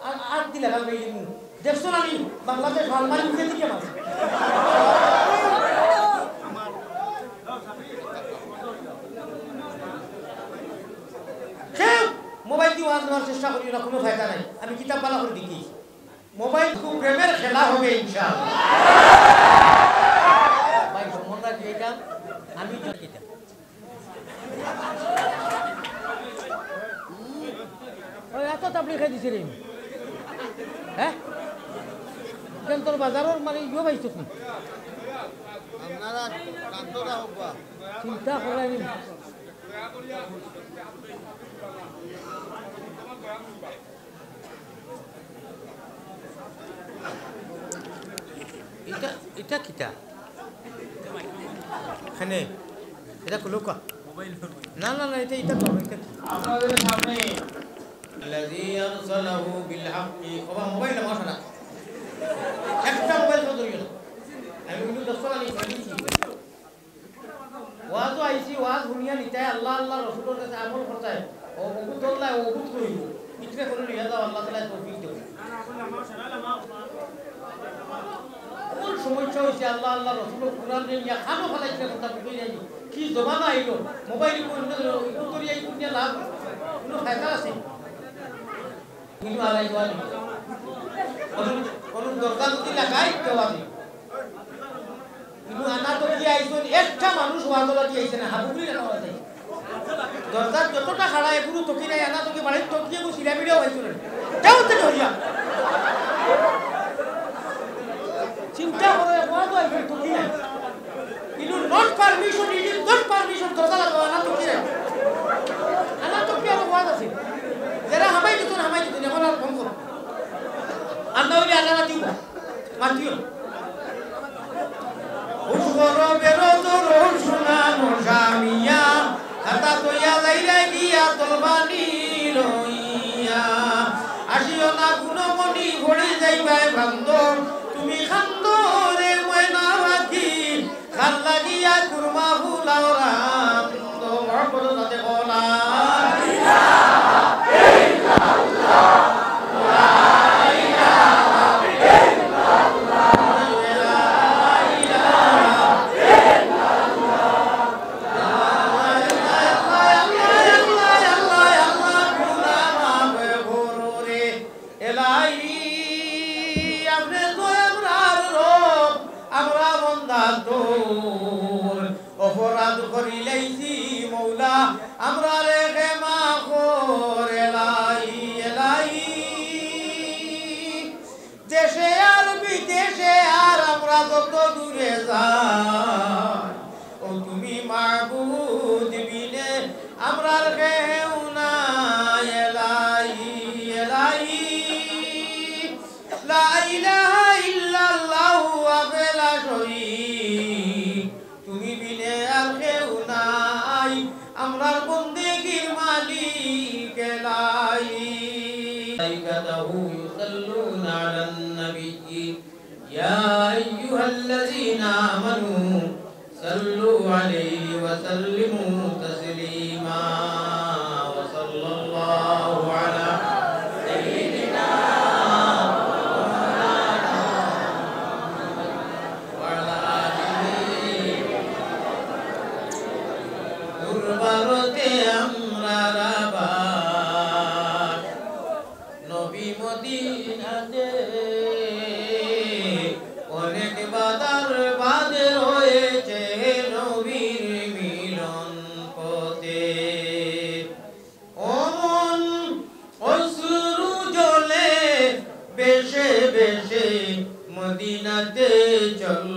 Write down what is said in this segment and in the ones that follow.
আর দিলা গাল গাইলি দেখছো না নি বাংলাদেশ আলমারি মুখে দিকে মাছ মোবাইল দিয়ে ওয়াজ নেওয়ার চেষ্টা করি না, কোনো ফায়দা নাই। আমি কিতাব বালা করে দেখি মোবাইল খুব প্রেমের খেলা হবে ইনশাআল্লাহ। ভাই সম্বন্ধা কি এটা আমি কিতাব ওই এত তাবলি খাই দিছি রে হ্যাঁ কেন তোর বাজারের মানে ইয়ে পাইছ না চিন্তা করাই নি এটা এটা কিটা এখানে এটা খুলুকা না না না এটা এটা করো এটা আপনাদের সামনে الذي أرسله بالحق ওবা মোবাইল নাও শোনা একটা মোবাইল তো ধরিও না আমি কিন্তু দশলা নি ফেলিছি ওয়াজ আইছি ওয়াজ দুনিয়া নিতায় আল্লাহ আল্লাহ রাসূলের কাছে আমল করতায় ও বহুত আল্লাহ ও বহুত করিব ইতরে করে নিয়া দাও আল্লাহ তাআলা তৌফিক দেব কোন সমস্যা হইছে আল্লাহ আল্লাহ রাসূলের কুরআন নিয়া খানো ফলাইছে কথা কই যাই কি জমানা আইলো মোবাইল কোন করিয়াই দুনিয়া লাভ কোনো ফায়দা আছে কিন্তু আলাই ওয়ালি কোন দরকার যদি লাগাই দেওয়ানি কিন্তু আনা তো কি আইছো একটা মানুষ ওয়াজলা কি আইছে না হাবুলি না আছে দরকার যতটা খাড়ায় পুরো তকি নাই আনা তোকে বাড়ি তকিয়ে গো সিলা ভিডিও আইছো না যাও তে ধরিয়া চিন্তা করে ওয়াজ আইছো তকি নাই কিন্তু not permission is not permission দরকার লাগা আনা তকি নাই আনা তকি আর ওয়াজ আছে যারা হামাই দিত এখন আর ফোন করো আল্লাহ হইলে আল্লাহ মাতিও উসগর বেরোজর শোনানো জামিয়া হাতা তোয়া লাইরা গিয়া তলবানি লইয়া আসিও না গুণমণি ঘড়ি যাইবাই বান্দর তুমি খান্দরে ময়না পাখি খাল লাগিয়া কুরমা ফুলাও রাম তো মহব্বত সাথে বলা অপরাধ করিলাইছি মৌলা আমরা রে ক্ষমা করে এলাই এলাই দেশে আর বিদেশে আর আমরা যত দূরে যাই ও তুমি মাবুদ বিনে আমরা কেউ না এলাই এলাই লা ইলাহা ইল্লাল্লাহু আবেলা শরীক তুমি বিনে আর কেউ নাই আমরার বন্দেগীর মালিক এলাই মালাইকাতুহু ইউসাল্লুনা আলান নবী ইয়া আইয়ুহাল্লাযীনা আমানু সাল্লু আলাইহি ওয়া সাল্লিমু তাসলিমা ওয়া সাল্লাল্লাহু আলা সাইয়্যিদিনা ভারতে আমরা রাবাস নবী মদিনাতে অনেক বাদার বাদে হয়েছে নবীর মিলন পথে অমন অশ্রু জলে বেশে বেশে মদিনাতে চল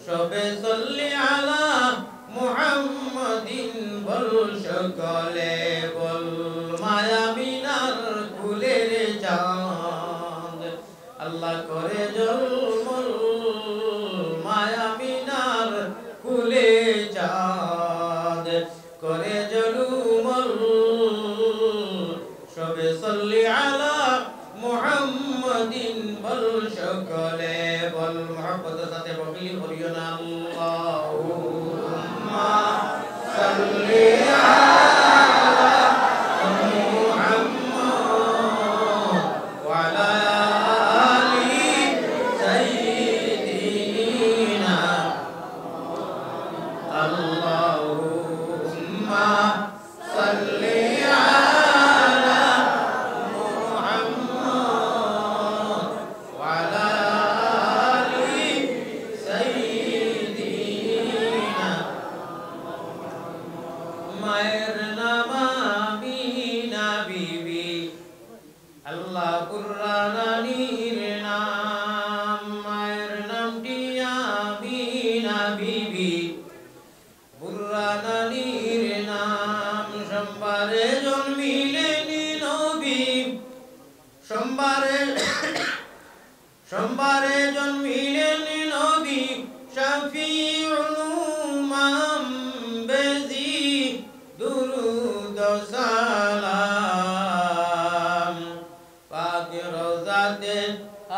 সবে সল্লি আলা মুহাম্মাদিন বল সকলে বল মায়ামিনার কুলের চাঁদ আল্লাহ করে জলমল মায়ামিনার কুলে চাঁদ করে জলুমল সবে সল্লি আলা মুহাম্মাদিন বল সকলে বল মুহাম্মদের সাথে বকিল করিও না আল্লাহুম্মা সাল্লি আলা মুহাম্মাদ সোমবারে জন্মিলেন নবী সোমবারে জন্মিলেন নবী শফিউল উম্মাম বেজি দুরুদ সালাম পাক রওজাতে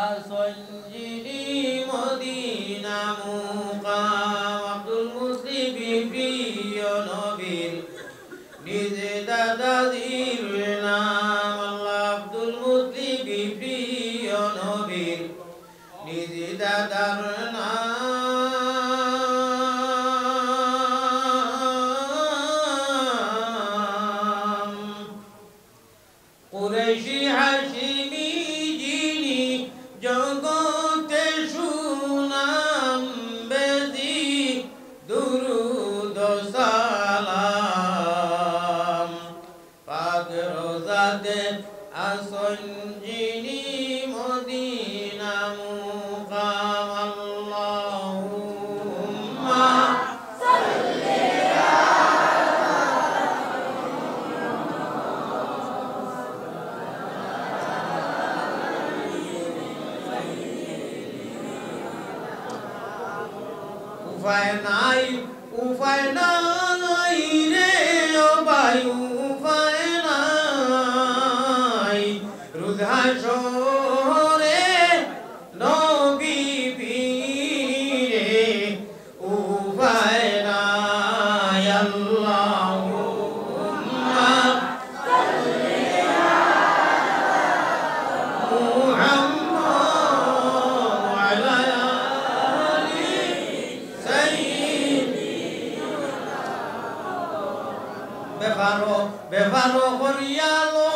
আসঞ্জিরি মদিনা মুকাম আব্দুল মুসলিম প্রিয় নবীর নিজে দাদাজির নাম আল্লাহ আব্দুল মুসলিম প্রিয় নবীর নিজে দাদার নাম কুরাইশি হাশিমি যিনি জগতে সুনাম বেদি দুরুদ সালাম পাক রোজাতে আসন যিনি মদিনা মুকাম আল্লাহুম্মা সাল্লি উপায় নাই রে ও ভাই উপায় নাই রুধা শহরে নবী বীরে উপায় নাই আল্লাহুম্মা সাল্লি মুহাম্মাদ ওয়া আলা আলি বেফারো করিয়ালো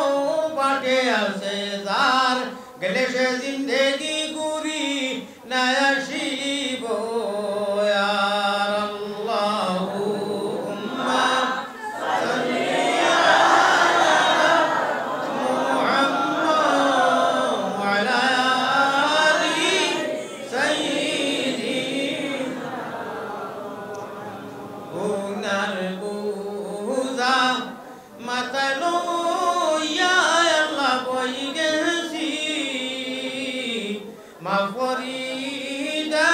পাটে আছে যার গেলে সে জিন্দেগি গুরি নায়াসিব আল্লাহুম্মা সাল্লি আলা মুহাম্মাদ ওয়া আলা আলি সাইয়্যিদিনা গুনার বুঝা মাতালো ইয়া আল্লাহ বই গেছি মাফরিদা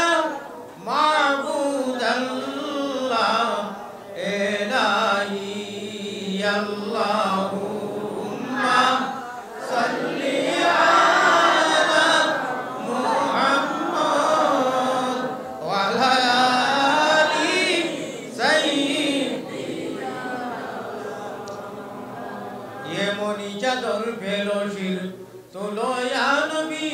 মাবুদ আল্লাহ ইলাহি আল্লাহুম্মা সাল্লি আলা মুহাম্মাদ ওয়া আলা আলি সাইয়্যিদিনা মনি চাদর ফেলো শির তোলো ইয়া নবী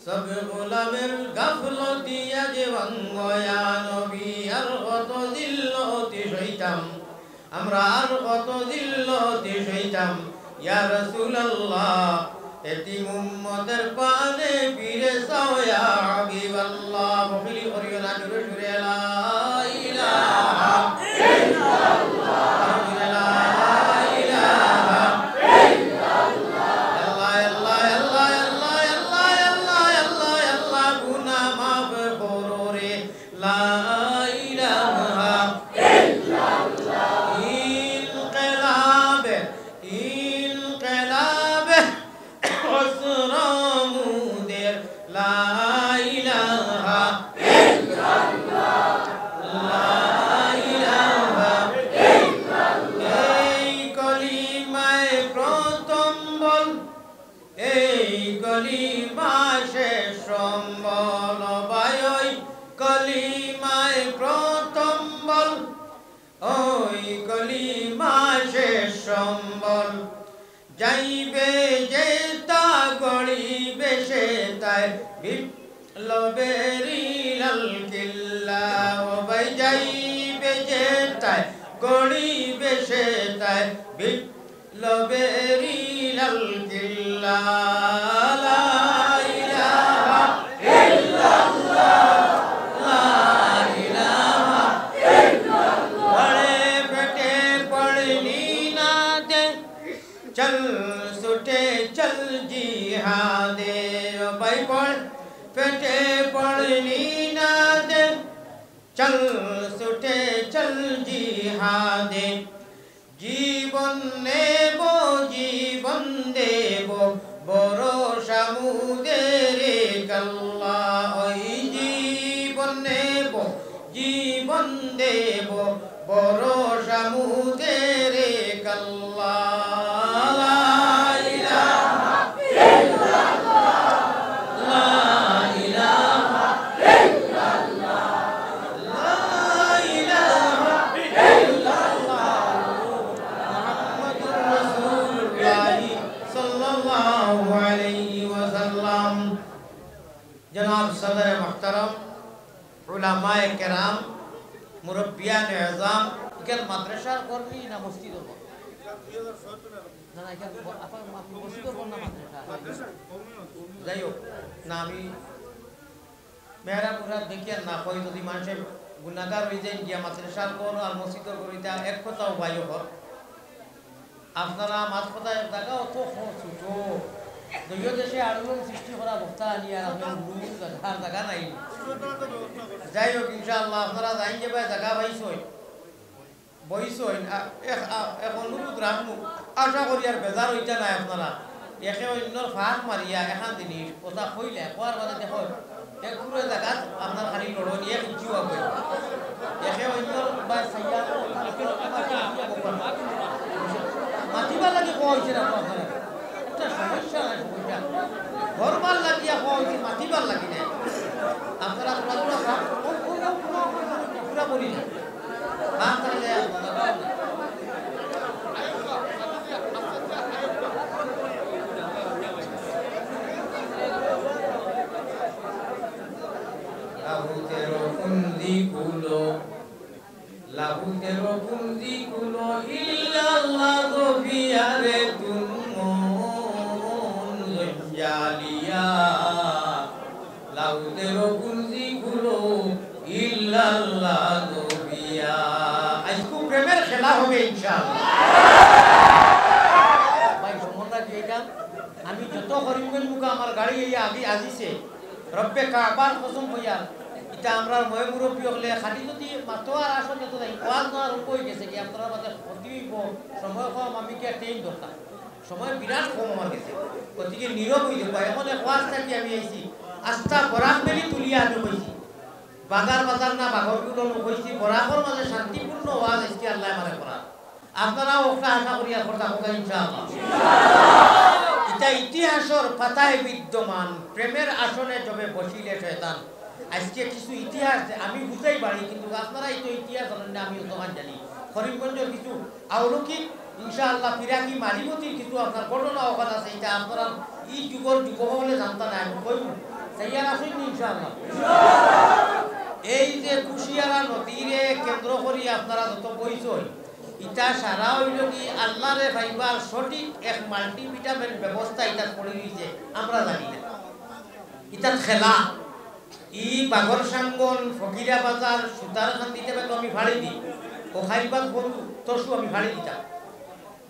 সব গোলামের গাফলতি আজ ভাঙ্গ ইয়া নবী আর কত জিল্লতি সইতাম আমরা আর কত জিল্লতি সইতাম ইয়া রাসূলুল্লাহ এতিম উম্মতের পানে ফিরে চাও ইয়া হাবিবাল্লাহ বখিলি করিও না জোরে জোরে লা ইলাহা ইল্লাল্লাহ যাইবে যে তা গড়িবে সে তাই বিপ্লবেরি লাল কিল্লা ও ভাই যাইবে যে তাই গড়িবে সে তাই বিপ্লবেরি লাল কিল্লা লা ইলাহা ইল্লাল্লাহ লা ইলাহা ইল্লাল্লাহ পড়ে বেটে পড়নি না দে चल सुटे चल जिहादे भाई पढ़ फेटे पढ़नी ना दे चल सुटे चल जिहादे जी জীবন নেব জীবন দেব ভরসা মুদের কাল্লা ওই জীবন নেব জীবন দেব ভরসা মুদের কাল্লা जनाब सदर महतरम उलमाए किराम मुरब्बियान एज़ाम इकल मदरसा करनी ना मस्जिद हो ना ना इकल apa मस्जिद हो ना मदरसा जाइयो ना আমি मेरा पूरा देखिए ना कोई যদি মানুষে গুনাহগার হয়ে যায় গিয়া মাদ্রাসা কোন আর মসজিদ করিতা এক কথা উপায় কর আপনারা মাঝপথে জায়গা অত ছোট দুনিয়া দেশে আন্দোলন সৃষ্টি করা বক্তা নিয়ে আপনার রুম জায়গা নাই যাই হোক ইনশাআল্লাহ আপনারা যাই যাবে জায়গা পাইছই বইছই এক অনুরোধ রাখবো আশা করি আর বেজার হইতা নাই আপনারা একে অন্যর ফাঁক মারিয়া এখান জিনিস কথা কইলে কোয়ার বাদে দেখো এক পুরো জায়গা আপনার খালি লড়নি এক ইঞ্চি হবে একে অন্যর বা সাইয়া মাতিবা লাগে কোয়া হয়েছে না আপনারা সমস্যা নাই সমস্যা ঘরবার লাগিয়া হয়েছে মাতিবার লাগি না আপনারা পুরা বলি না লাহু তেরো কুন্দি কুলো ইল্লাল্লাহ গফিয়ারে তুমো জালিয়া লাহু তেরো কুন্দি কুলো ইল্লাল্লাহ গফিয়া আজকে প্রেমের খেলা হবে ইনশাআল্লাহ ভাই সম্বন্ধা যেটা আমি যত করিমগঞ্জ মুখা আমার গাড়ি এই আগে আজিছে রব্বে কাবার কসম হইয়া এটা আমরা ময় মুরব্বী হলে খালি যদি মাতোয়ার আসলে তো নাই ওয়াজ না কই গেছে কি আপনারা মাঝে অতিব সময় কম আমি কি টাইম দরকার সময় বিরাট কম আমার গেছে গতিকে নীরব হয়ে যাবো এমন এক ওয়াজ থাকি আমি আইছি আস্থা বরাক মেলি তুলিয়া আমি কইছি বাজার বাজার না বাঘরগুলো কইছি বরাকর মাঝে শান্তিপূর্ণ ওয়াজ আজকে আল্লাহ আমারে করা আপনারাও ওটা আশা করিয়া করতে হবে ইনশাআল্লাহ এটা ইতিহাসের পাতায় বিদ্যমান প্রেমের আসনে যবে বসিলে শয়তান আজকে কিছু ইতিহাস আমি বুঝাই পারি কিন্তু আপনারা এই তো ইতিহাস জানেন আমি তখন জানি করিমগঞ্জের কিছু অলৌকিক ইনশাআল্লাহ ফিরাকি মালিমতির কিছু আপনার ঘটনা ওখান আছে এটা আপনারা এই যুগের যুবক বলে জানতা না আমি কইব সেইয়ার আসেন ইনশাআল্লাহ এই যে কুশিয়ারা নদীরে কেন্দ্র করি আপনারা যত বইছই ইটা সারা হইল কি আল্লাহরে ভাইবার সঠিক এক মাল্টিভিটামিন ব্যবস্থা এটা করে দিয়েছে আমরা জানি না এটা খেলা ই বাগর সাঙ্গন ফকিরা বাজার সুতার খান দিতে তো আমি ভাড়ি দিই ও খাইবাদ বলু তসু আমি ভাড়ি দিতাম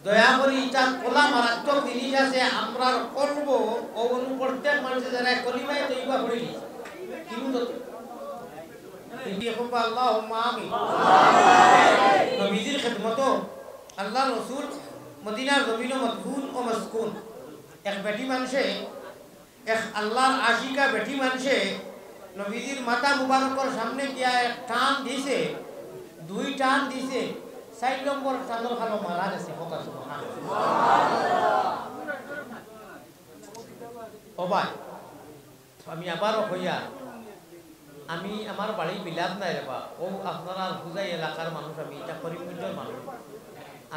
দয়া করে এটা কলা মারাত্মক জিনিস আছে আমরা করব ও প্রত্যেক মানুষের যারা কলিমাই তো ইবা করে দিই কিন্তু আল্লাহুম্মা আমিন নবীজির খিদমত আল্লাহ রাসূল মদিনার জমিন মদফুন ও মাসকুন এক বেটি মানুষে এক আল্লাহর আশিকা বেটি মানুষে নবীজির মাথা মুবারকের সামনে গিয়া এক টান দিছে দুই টান দিছে 4 নম্বর চাদর খালো মারা গেছে কথা সুবহানাল্লাহ ও ভাই আমি আবারও কইয়া আমি আমার বাড়ি বিলাত নাই রে বা ও আপনারা বুঝাই এলাকার মানুষ আমি এটা করিমগঞ্জের মানুষ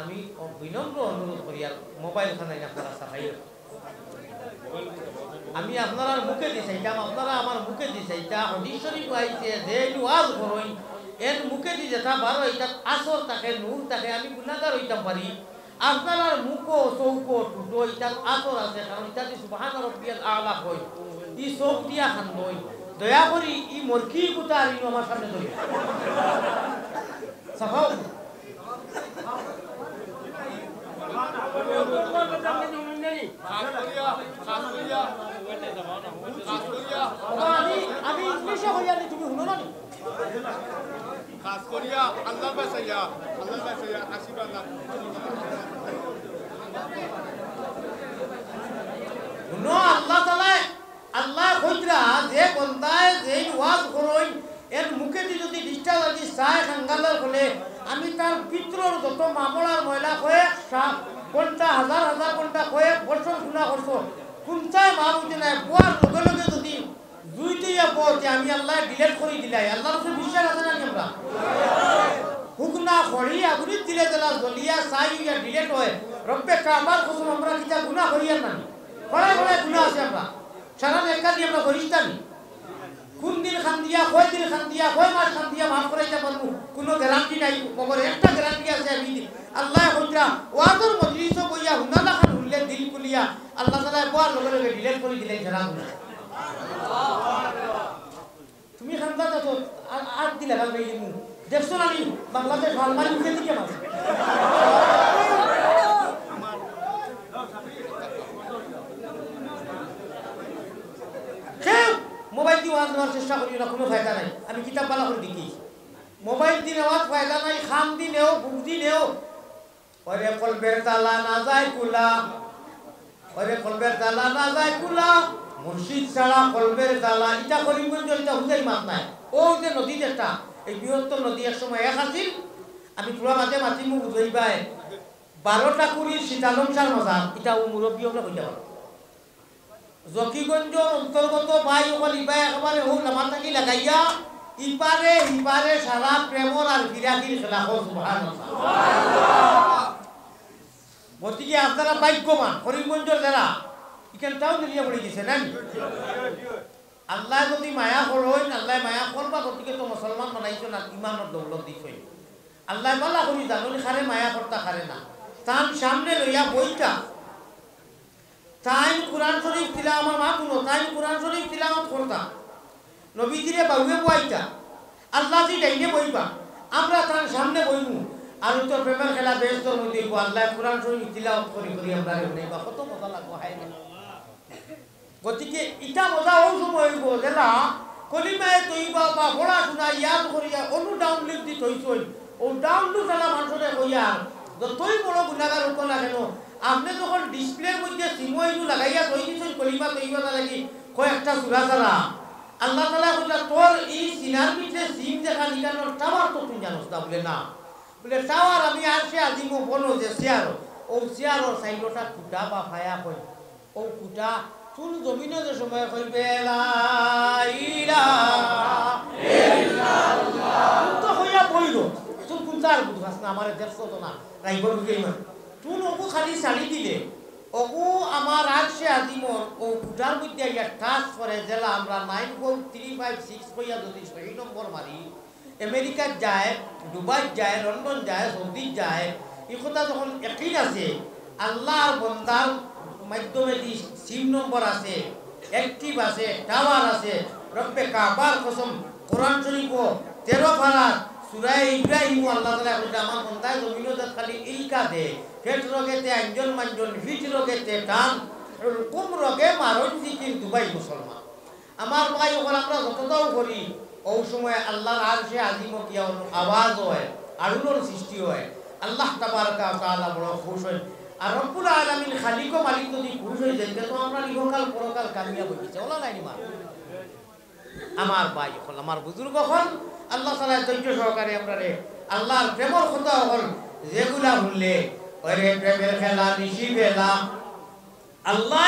আমি বিনম্র অনুরোধ করি আর মোবাইল খানাই আপনারা সাহায্য আমি আপনারা মুখে দিছাইতাম আপনারা আমার মুখে দিছাইতা হাদিস শরীফ আইছে যে ওয়াজ করই এর মুখে দি যেটা বারো এটা আসর থাকে নূর থাকে আমি গুনাহগার হইতাম পারি আপনার মুখো চৌকো টুটো এটা আসর আছে কারণ এটা সুবহান রাব্বিয়াল আলা কই ই চোখ দিয়া খান নই দয়া করি ই মরকি কুতা আর আমার সামনে ধরি সাহাব আমি ইংলিশে হইয়া নি তুমি শুনো না খাস করিয়া আল্লাহ বাসাইয়া হাসিবাল্লাহ জীবনের যত মামলার ময়লা কয়েক ঘন্টা হাজার হাজার ঘন্টা কয়েক বছর শোনা করছো কোনটাই মা বুঝে নাই বুয়ার লগে লগে যদি দুইটাই যে আমি আল্লাহ ডিলেট করে দিলাই আল্লাহর উপরে বিশ্বাস আছে না আমরা হুকনা খড়ি আগুনি দিলে দিলা জলিয়া চাই ডিলেট হয় রব্বে কাবার কসম আমরা কিতা গুনাহ করিয়া না খড়ায় খড়ায় গুনাহ আছে আমরা সারা একা দিয়ে আমরা করিস্তানি কোন দিন খান দিয়া কয় দিন খান দিয়া কয় মাস খান দিয়া মাফ করাইতে পারবো কোনো গ্যারান্টি নাই মগর একটা গ্যারান্টি আছে আমি আল্লাহ কইরা ওয়াদর মজলিসও বইয়া হুনালা খান হুললে দিল কুলিয়া আল্লাহ তাআলা বড় লগে লগে ডিলেট করে দিলেন সারা গুনাহ তুমি খান্দা তো আর দিলা গাল বাইলি মু দেখছো না নি বাংলাদেশ ভালমারি উঠে দিকে মাছ মোবাইল দিয়ে ওয়াজ নেওয়ার চেষ্টা করি না কোনো ফায়দা নাই আমি কিতাব বালা করে দেখি মোবাইল দিয়ে নেওয়ার ফায়দা নাই খাম দি নেও বুক দি নেও ওরে কলবের তালা না যায় কুলা ওরে কলবের তালা না যায় কুলা মুর্শিদ ছাড়া কলবের তালা এটা করিমগঞ্জ এটা হুদাই মাছ নাই ও যে নদী একটা এই বৃহত্তর নদী এক সময় এক আছিল আমি পুরা মাঝে মাতি মুখ বুঝাইবাই 12টা কুড়ির শীতালংসার মজা এটা ও মুরব্বী হলে কইতে পারো জকিগঞ্জ অন্তর্গত ভাই ওখান ইবাই একেবারে হোক আমার থাকি লাগাইয়া ইপারে ইপারে সারা প্রেমর আর বিরাগির খেলা হোক গতিকে আপনারা ভাগ্যবান করিমগঞ্জের যারা এখানটাও নিয়ে পড়ে গেছে না আল্লাহ যদি মায়া করেন আল্লাহ মায়া করবা গতিকে তো মুসলমান বানাইছো না ইমানের দৌলত দিছই আল্লাহ মালা করি জানুনি খারে মায়া করতা খারে না তার সামনে লইয়া বইটা তাই কুরআন শরীফ তিলাওয়াত আমার মা শুনো তাই কুরআন শরীফ তিলাওয়াত করতা নবীজিরে বাউয়ে বইতা আল্লাহ জি ডাইনে বইবা আমরা তার সামনে বইমু আর তো প্রেমের খেলা ব্যস্ত নদী আল্লাহ কুরআন শরীফ তিলাওয়াত করি করি আমরা নেবা কত মজা লাগবো হায় না গতিকে ইটা মজা ও সময় হইব যেলা কলিমায়ে তৈবা বা পড়াশোনা ইয়াদ করিয়া অনু ডাউনলোড দি থইছই ও ডাউনলোড খেলা মানুষরে কইয়া যতই বড় গুনাহগার হোক না কেন আপনি যখন ডিসপ্লের মধ্যে সিমইনু লাগাইয়া কই দিছেন কলিমা তৈবা লাগি কয়েকটা সূরা ছাড়া আল্লাহ তাআলা কইলা তোর এই সিনার ভিতরে সিম দেখা নিকানোর টাওয়ার তো তুই জানোস না বলে না বলে টাওয়ার আমি আরশে আজিম বনো যে চেয়ার ও চেয়ারর সাইডটা কুটা বা ফায়া কই ও কুটা তুল জমিনে যে সময় কইবে লা ইলাহা ইল্লাল্লাহ তো হইয়া বইলো তুই কোনটার বুঝাস না আমারে দেখছ তো না রাইবর বুঝেই না তুই ওকু খালি ছাড়ি দিলে ওকু আমার আরশে আজিমর ও কুটার মধ্যে একটা টাচ করে জেলা আমরা 9.356 কইয়া যদি সহি নম্বর মারি আমেরিকা যায় দুবাই যায় লন্ডন যায় সৌদি যায় এই কথা যখন একই আছে আল্লাহর বান্দার মাধ্যমে দি সিম নম্বর আছে অ্যাক্টিভ আছে টাওয়ার আছে রব্বে কাবার কসম কোরআন শরীফ 13 পারা সূরা ইব্রাহিম আল্লাহ তাআলা কইতা আমার বান্দায় জমিনত খালি ইলকা দে পেট রগেতে আঞ্জন মানজন ফিট রগেতে টান কুম রগে মারণ জিকির দুবাই মুসলমান আমার ভাই ওখান আমরা যতটাও করি ওই সময় আল্লাহর আরশে আজিম কিয়া আওয়াজ হয় আগুনের সৃষ্টি হয় আল্লাহ তাবারক ওয়া তাআলা বড় খুশ হয় আর রব্বুল আলামিন খালিক ও মালিক যদি খুশ হয়ে যায় তো আমরা ইহকাল পরকাল কামিয়াব হইছে ওলা নাই মা আমার ভাই হল আমার বুজুর্গ হল আল্লাহ তাআলা ধৈর্য সহকারে আমরা রে আল্লাহর প্রেমর কথা হল যেগুলা হলে ওরে প্রেমের খেলা নিশি বেলা আল্লাহ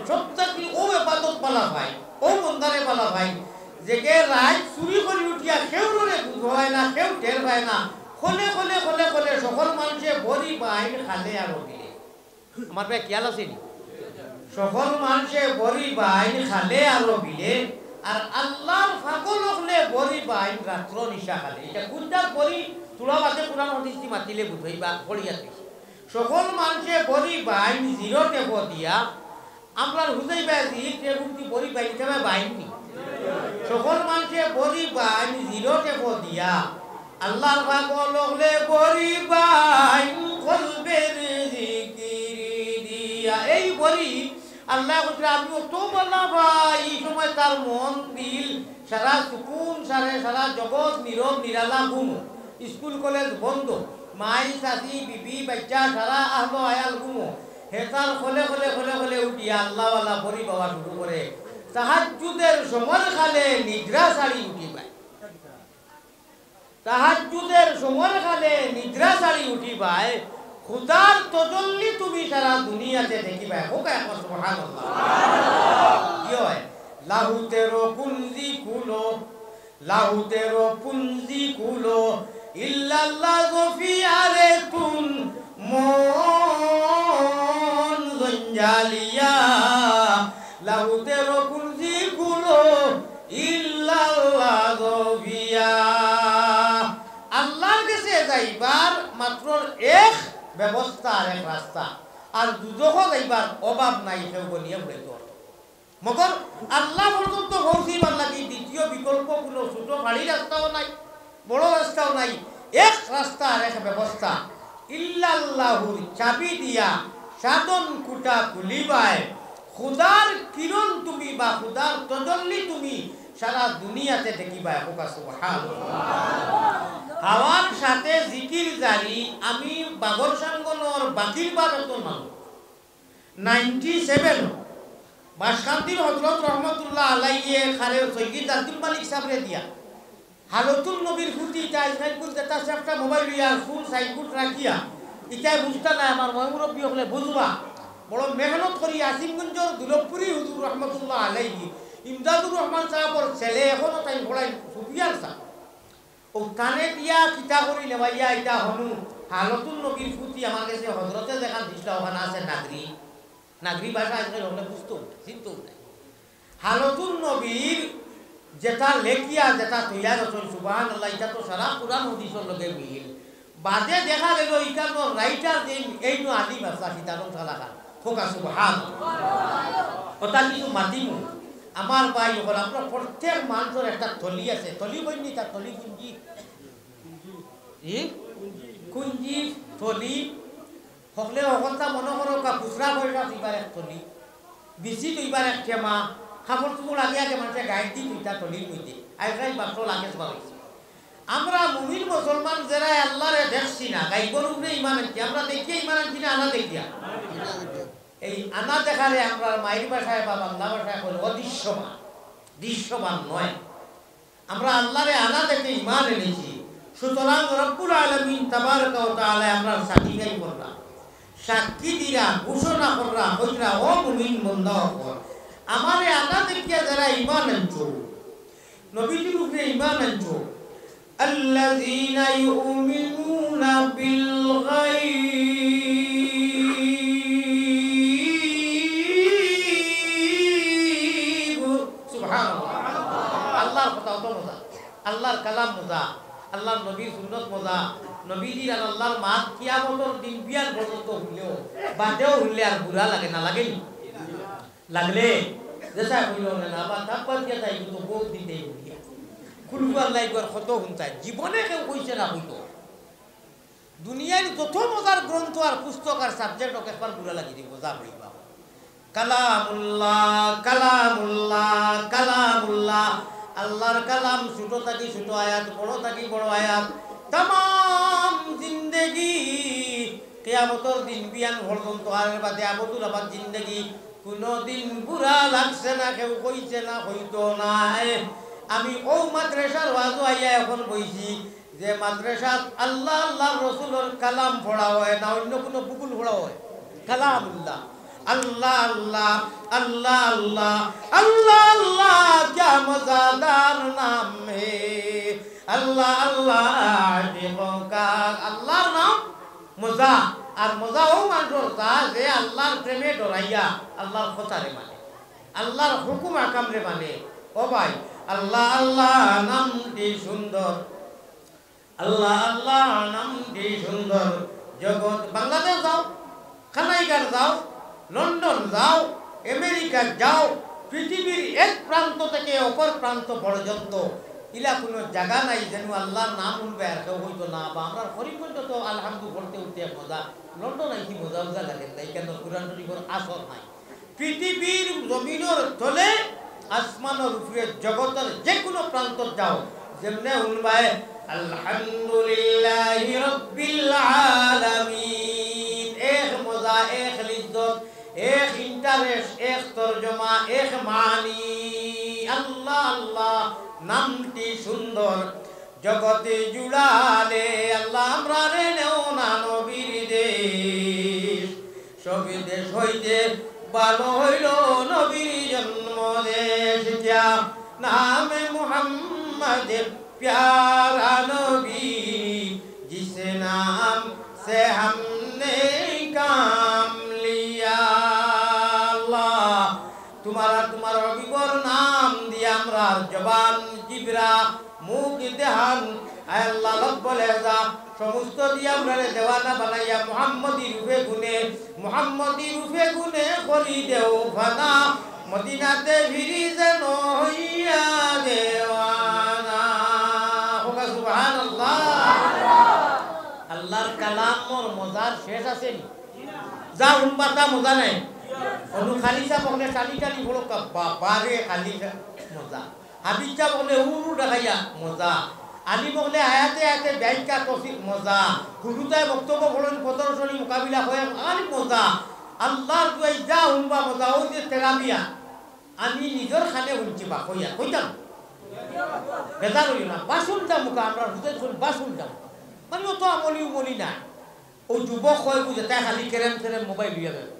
সবথেকে ও ইবাদত পালা ভাই ও বন্দারে পালা ভাই যেকে রাত চুরি করে উঠিয়া কেউরে বুঝায় না কেউ টের পায় না খোলে খোলে খোলে খোলে সকল মানুষে বড়ি বাইন খালে আর দিলে আমার ভাই খেয়াল আছে নি সকল মানুষে বড়ি বাইন খালে আর বিলে আর আল্লাহর ফাকল হলে বড়ি বাইন রাত্র নিশা খালে এটা কোনটা বড়ি তুলা বাদে কোরআন হাদিস মাতিলে বুঝাইবা পড়িয়া সকল মানুষে বড়ি বাইন জিরো টেপ দিয়া আমরা বুঝাইবা জিরো টেপ দি বড়ি বাইন যাবে বাইননি সকল মানুষে বড়ি বাইন জিরো টেপ দিয়া আল্লাহর পাগল হলে বড়ি বাইন কলবের জিকির দিয়া এই বড়ি আল্লাহ কইরা আমি তো বলা ভাই এই সময় তার মন দিল সারা সুকুন সারা জগৎ নীরব নিরালা ঘুম স্কুল কলেজ বন্ধ মাই সাথী বিবি বাচ্চা সারা আহলো আয়াল ঘুমো হেতার খলে খলে খলে খলে উঠিয়া আল্লাহওয়ালা বড়ি বাবা শুরু করে তাহাজ্জুদের সময় খালে নিদ্রা সারি উঠি পায় তাহাজ্জুদের সময় কালে নিদ্রা ছাড়ি উঠিবাই খুদার তজল্লি তুমি সারা দুনিয়াতে দেখিবাই হোক এখন সুবহানাল্লাহ কি হয় লাহুতেরো পুঞ্জি কুলো লাহুতেরো পুঞ্জি কুলো ইল্লাল্লাহ গফিয়ারে তুন মন জঞ্জালিয়া লাহুতেরো পুঞ্জি কুলো ইল্লাল্লাহ গফিয়া আল্লাহর কাছে যাইবার মাত্র এক ব্যবস্থা আর এক রাস্তা আর দুজহ যাইবার অভাব নাই কেউ বলিয়া বলে তো মগর আল্লাহ পর্যন্ত পৌঁছিবার লাগি দ্বিতীয় বিকল্প কোনো ছোট ভারী রাস্তাও নাই বড় রাস্তাও নাই এক রাস্তা আর এক ব্যবস্থা ইল্লাল্লাহুর চাবি দিয়া সাধন কুটা খুলিবায় খুদার কিরণ তুমি বা খুদার তজল্লি তুমি সারা দুনিয়াতে দেখিবায় হোক সুবহানাল্লাহ হাওয়ার সাথে জিকির জারি আমি বাগর সাঙ্গনর বাকির বারত মানুষ 97 বাসকান্তির হযরত রহমতুল্লাহ আলাইহি খারে সৈয়দ আব্দুল মালিক সাহেবরে দিয়া হালতুল নবীর ফুটি তাই সাইকুল যেটা একটা মোবাইল ইয়া ফুল সাইকুল রাখিয়া ইটাই বুঝতা না আমার মুরব্বী হলে বুঝবা বড় মেহনত করি আসিমগঞ্জের দুলপুরি হুজুর রহমতুল্লাহ আলাইহি ইমদাদুর রহমান সাহেবর ছেলে এখনো তাই পড়াই সুফিয়ান সাহেব ও কানে দিয়া কিতা করি নেবাইয়া এটা হনু হালতুল নবীর ফুটি আমার কাছে হযরতে দেখান দিশলা ওখানে আছে নাগরি ভাষা আজকাল হলে বুঝতো চিনতো হালতুল নবীর যেটা লেখিয়া যেটা তৈয়া রচন সুবহানাল্লাহ এটা তো সারা কুরআন হাদিসের লগে মিল বাদে দেখা গেল ইকানো রাইটার যে এইনো আদি ভাষা সিতানো সালাকা ফোকা সুবহানাল্লাহ কথা কিছু মাতিমু আমার ভাই হল আমরা প্রত্যেক মানুষের একটা থলি আছে থলি বইনি তার থলি কুঞ্জি কুঞ্জি থলি সকলে অকলতা মনে করো খুচরা পয়সা দিবার এক থলি বেশি দিবার এক ক্ষেমা খাবার চুমুর আগে আগে মানুষের গাইড দি দুইটা থলির মধ্যে আইসাই বাক্স লাগে বাড়াইছে আমরা মুমিন মুসলমান যারা আল্লাহরে দেখছি না গাইবর উপরে ইমান আনছি আমরা দেখিয়া ইমান আনছি না আনা দেখিয়া এই আনা দেখালে আমরা মায়ের ভাষায় বা বাংলা ভাষায় বলে অদৃশ্যমান দৃশ্যমান নয় আমরা আল্লাহরে আনা দেখে ইমান এনেছি সুতরাং রব্বুল আলামিন তাবারকা ওয়া তাআলা আমরা সাক্ষী গাই করলাম সাক্ষী দিরা ঘোষণা করলা হইরা ও মুমিন বান্দা হল আমারে আনা দেখিয়া যারা ইমান আনছো নবীজির উপরে ইমান আনছো আল্লাযীনা ইউমিনুনা বিল গায়ব সুবহানাল্লাহ আল্লাহর কথা তো মজা আল্লাহর কালাম মজা আল্লাহর নবীর সুন্নাত মজা নবীজির আর আল্লাহর মাত কিয়ামতের দিন বিয়ার পর্যন্ত হইলেও বাদেও হইলে আর বুড়া লাগে না লাগেনি লাগলে যেটা হইল না বা তারপর দিয়া তাই তো বোক দিতে হইয়া কুলবার লাইবার কত হুনতাই জীবনে কেউ কইছে না হইতো দুনিয়ার যত মজার গ্রন্থ আর পুস্তক আর সাবজেক্ট ওকে একবার বুড়া লাগি দিব যা বইবা কালামুল্লাহ কালামুল্লাহ কালামুল্লাহ আল্লাহর কালাম ছোট থাকি ছোট আয়াত বড় থাকি বড় আয়াত तमाम जिंदगी কিয়ামতের দিন বিয়ান পর্যন্ত আর বাদে আবদুল আবাদ জিন্দগি কোনো দিন বুড়া লাগছে না কেউ কইছে না হইতো না আমি ও মাদ্রাসার ওয়াজু আইয়া এখন বইছি যে মাদ্রাসাত আল্লাহ আল্লাহ রসুলের কালাম পড়া হয় না অন্য কোনো বুকুল পড়া হয় কালামুল্লাহ अल्लाह अल्लाह अल्लाह अल्लाह अल्लाह अल्लाह क्या मज़ेदार नाम है अल्लाह अल्लाह देखो का अल्लाह नाम मज़ा और मज़ा वो मान जोड़ता है अल्लाह प्रेमे डोराइया अल्लाह खुदा रे माने अल्लाह हुकुम आकम रे माने ओ भाई अल्लाह अल्लाह नाम दी सुंदर अल्लाह अल्लाह नाम दी सुंदर जगत बांग्लादेश जाओ खानाइगार जाओ লন্ডন যাও আমেরিকা যাও পৃথিবীর এক প্রান্ত থেকে অপর প্রান্ত পর্যন্ত ইলা কোনো জায়গা নাই যেন আল্লাহর নাম উঠবে আর কেউ হইতো না বা আমরা হরিগঞ্জ তো আলহামদুলিল্লাহ পড়তে উঠতে মজা লন্ডন আইছি মজা মজা লাগে তাই কেন কুরআন শরীফের আসর নাই পৃথিবীর জমিনের তলে আসমানের উপরে জগতের যে কোনো প্রান্ত যাও যেমনে উনবায় আলহামদুলিল্লাহি রাব্বিল আলামিন এক মজা এক লিজ্জত एक इंटरेस्ट एक तर्जमा एक मानी अल्लाह अल्लाह नामटी सुंदर জগতে জুড়ালে আল্লাহ আমরারে নেও না নবীর দেশ সবই দেশ হইতে ভালো হইল নবীর জন্ম দেশ যা নামে মুহাম্মদ प्यारा नबी जिस नाम से हमने काम लिया अल्लाह तुम्हारा तुम्हारा अभिवर नाम दिया हमरा जबान जिब्रा मुख देहान अल्लाह रब्बुल इज्जा समस्त दिया हमरा देवाना बनाया मुहम्मदी रूफे गुने करी देओ फना मदीनाते फिरी जेनो हइया देवाना আল্লাহর কালামর মজার শেষ আছে নি যা উম্মাতা মজা নাই অনু খালিসা বলে টালি টালি বলো বাবারে খালিসা মজা হাবিজা বলে উরু দেখাইয়া মজা আলী বলে আয়াতে আয়াতে ব্যাখ্যা তফসির মজা গুরুতায় বক্তব্য বলেন প্রদর্শনী মোকাবিলা হয় আর মজা আল্লাহর দুই যা উম্বা মজা ওই যে তেরাবিয়া আমি নিজের খানে হইছি বা কইতাম বেজার হইল না বাসুলটা মুখা আমরা হুজুর শুন বাসুলটা মানে তো আমলি উমলি না ও যুবক হয় বুঝে তাই খালি কেরেম মোবাইল লিয়ে যাবে